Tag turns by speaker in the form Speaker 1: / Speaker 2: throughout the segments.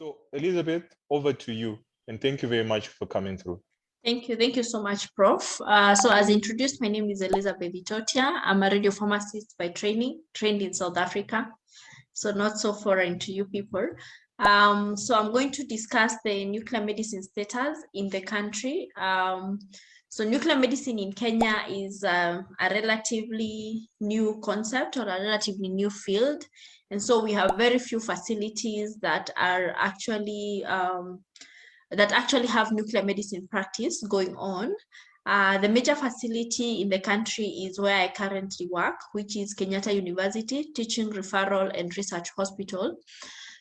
Speaker 1: So Elizabeth, over to you. And thank you very much for coming through.
Speaker 2: Thank you. Thank you so much, Prof. So as introduced, my name is Elizabeth Itotia. I'm a radio pharmacist by training, trained in South Africa. So not so foreign to you people. So I'm going to discuss the nuclear medicine status in the country. So nuclear medicine in Kenya is a relatively new concept or a relatively new field. And so we have very few facilities that are actually have nuclear medicine practice going on. The major facility in the country is where I currently work, which is Kenyatta University Teaching, Referral and Research Hospital.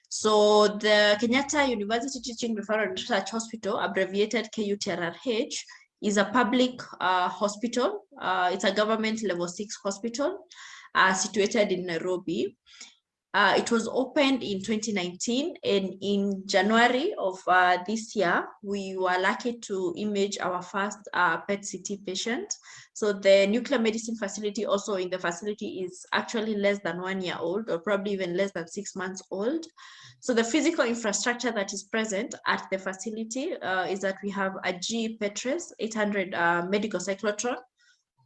Speaker 2: So the Kenyatta University Teaching, Referral and Research Hospital, abbreviated KUTRRH, is a public hospital. It's a government level 6 hospital situated in Nairobi. It was opened in 2019, and in January of this year, we were lucky to image our first PET-CT patient. So the nuclear medicine facility also in the facility is actually less than 1 year old, or probably even less than 6 months old. So the physical infrastructure that is present at the facility is that we have a GE PET-RACE 800 medical cyclotron,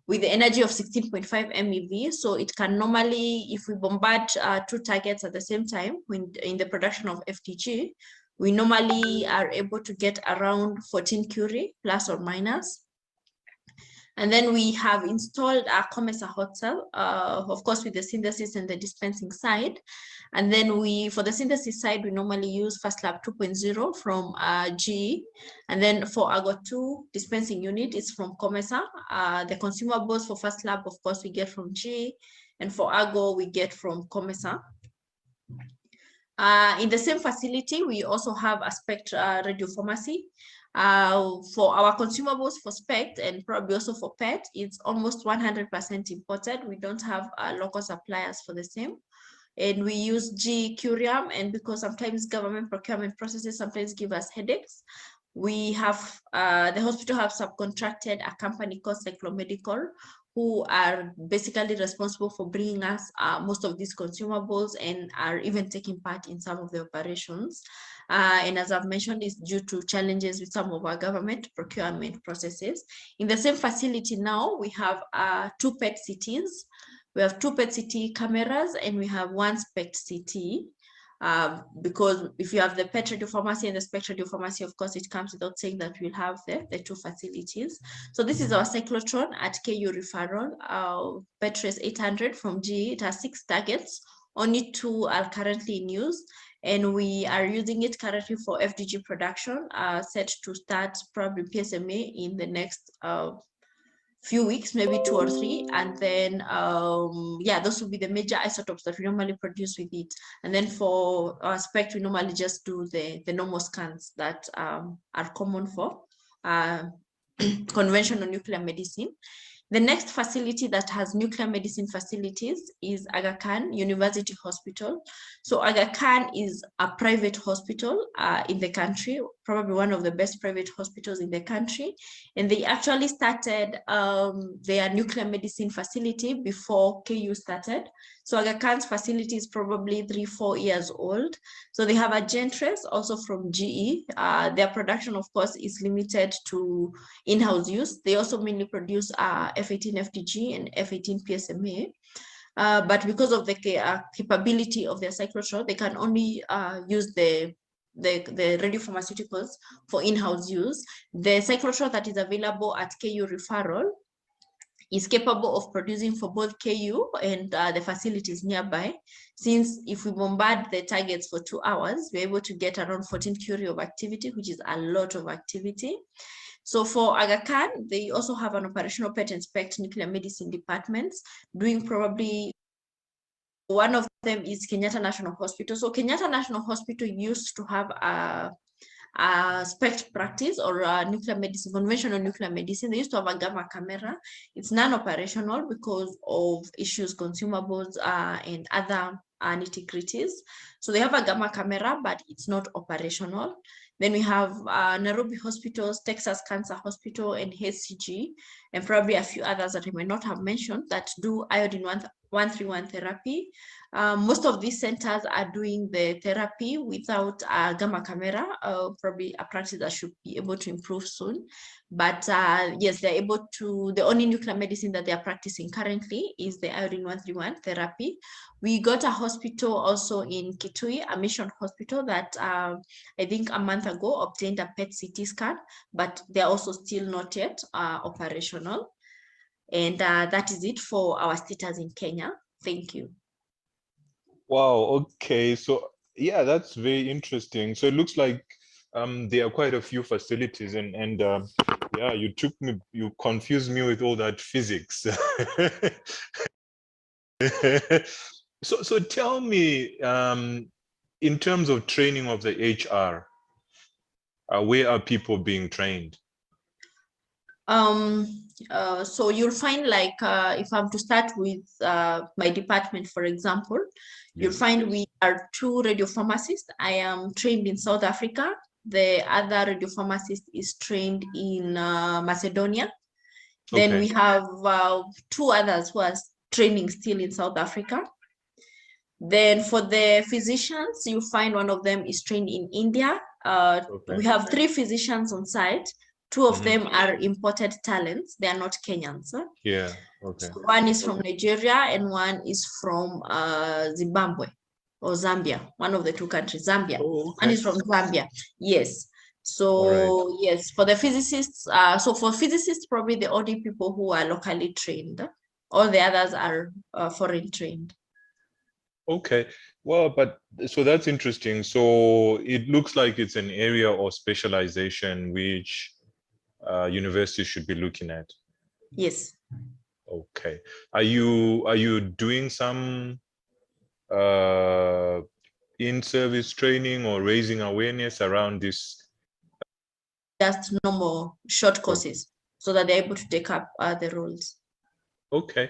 Speaker 2: with the energy of 16.5 MeV. So it can normally, if we bombard 2 targets at the same time in the production of FDG, we normally are able to get around 14 curie, plus or minus. And then we have installed a COMESA hot cell, of course, with the synthesis and the dispensing side. And then for the synthesis side, we normally use FastLab 2.0 from GE. And then for Agar 2 dispensing unit, it's from COMESA. The consumables for FastLab, of course, we get from GE. And for Agar, we get from COMESA. In the same facility, we also have a SPECT radiopharmacy. For our consumables for SPECT and probably also for PET, it's almost 100% imported. We don't have local suppliers for the same. And we use GE Curium, and because sometimes government procurement processes sometimes give us headaches, we have, the hospital have subcontracted a company called Cyclomedical, who are basically responsible for bringing us most of these consumables and are even taking part in some of the operations. And as I've mentioned, it's due to challenges with some of our government procurement processes. In the same facility now, we have 2 PET-CTs. We have 2 PET-CT cameras, and we have 1 SPECT-CT. Because if you have the PET radiopharmacy and the SPECT radiopharmacy, of course, it comes without saying that we'll have the 2 facilities. So this is our cyclotron at KU Referral, PET-RACE 800 from GE. It has 6 targets. Only 2 are currently in use, and we are using it currently for FDG production, set to start probably PSMA in the next few weeks, maybe 2 or 3, and then yeah, those will be the major isotopes that we normally produce with it. And then for our SPECT, we normally just do the normal scans that are common for conventional nuclear medicine. The next facility that has nuclear medicine facilities is Aga Khan University Hospital. So Aga Khan is a private hospital in the country, probably one of the best private hospitals in the country. And they actually started their nuclear medicine facility before KU started. So Aga Khan's facility is probably 3-4 years old. So they have a Gentrace also from GE. Their production, of course, is limited to in-house use. They also mainly produce F18 FDG and F18 PSMA. But because of the capability of their cyclotron, they can only use the radio-pharmaceuticals for in-house use. The cyclotron that is available at KU Referral is capable of producing for both KU and the facilities nearby. Since if we bombard the targets for 2 hours, we're able to get around 14 curie of activity, which is a lot of activity. So for Aga Khan, they also have an operational PET and SPECT nuclear medicine departments, doing probably, one of them is Kenyatta National Hospital. So Kenyatta National Hospital used to have a SPECT practice or nuclear medicine, conventional nuclear medicine. They used to have a gamma camera. It's non-operational because of issues, consumables, and other nitty-gritties. So they have a gamma camera, but it's not operational. Then we have Nairobi hospitals, Texas Cancer Hospital, and HCG. and probably a few others that I might not have mentioned that do iodine 131 therapy. Most of these centers are doing the therapy without a gamma camera, probably a practice that should be able to improve soon. But yes, they're able to, the only nuclear medicine that they're practicing currently is the iodine 131 therapy. We got a hospital also in Kitui, a mission hospital that I think a month ago obtained a PET CT scan, but they're also still not yet operational. And that is it for our status in Kenya. Thank you.
Speaker 1: Wow, okay. So yeah, that's very interesting. So it looks like there are quite a few facilities, and yeah, you confused me with all that physics. So tell me, in terms of training of the HR, where are people being trained?
Speaker 2: So you'll find, like, if I'm to start with my department, for example, you'll find we are 2 radiopharmacists. I am trained in South Africa. The other radiopharmacist is trained in Macedonia. Then we have 2 others who are training still in South Africa. Then for the physicians, you find one of them is trained in India. We have 3 physicians on site. 2 of them are imported talents. They are not Kenyans.
Speaker 1: Yeah, okay.
Speaker 2: So one is from Nigeria and one is from Zimbabwe or Zambia, one of the 2 countries, Zambia. One is from Zambia, yes. So yes, for the physicists, so for physicists, probably the only people who are locally trained. All the others are foreign trained.
Speaker 1: Okay, well, but so that's interesting. So it looks like it's an area of specialization which universities should be looking at.
Speaker 2: Yes.
Speaker 1: Okay. Are you doing some in-service training or raising awareness around this?
Speaker 2: Just normal short courses so that they're able to take up the roles.
Speaker 1: Okay,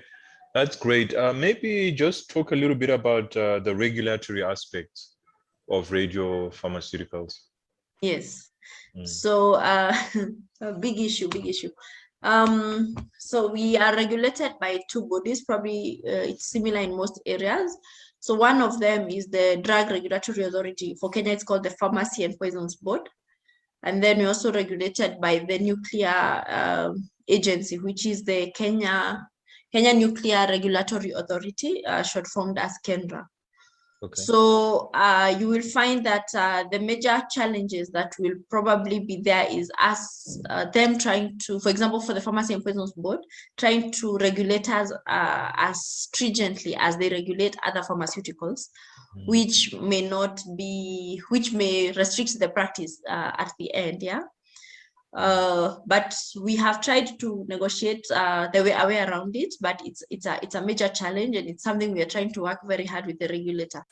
Speaker 1: that's great. Maybe just talk a little bit about the regulatory aspects of radio-pharmaceuticals.
Speaker 2: Yes. So a big issue. So we are regulated by 2 bodies, probably it's similar in most areas. So one of them is the Drug Regulatory Authority. For Kenya, it's called the Pharmacy and Poisons Board. And then we're also regulated by the Nuclear Agency, which is the Kenya Nuclear Regulatory Authority, short formed as KENRA. Okay. So you will find that the major challenges that will probably be there is us, them trying to, for example, for the Pharmacy and Poisons Board, trying to regulate us as stringently as they regulate other pharmaceuticals, which may restrict the practice at the end, yeah. But we have tried to negotiate the way around it, but it's a major challenge, and it's something we are trying to work very hard with the regulator.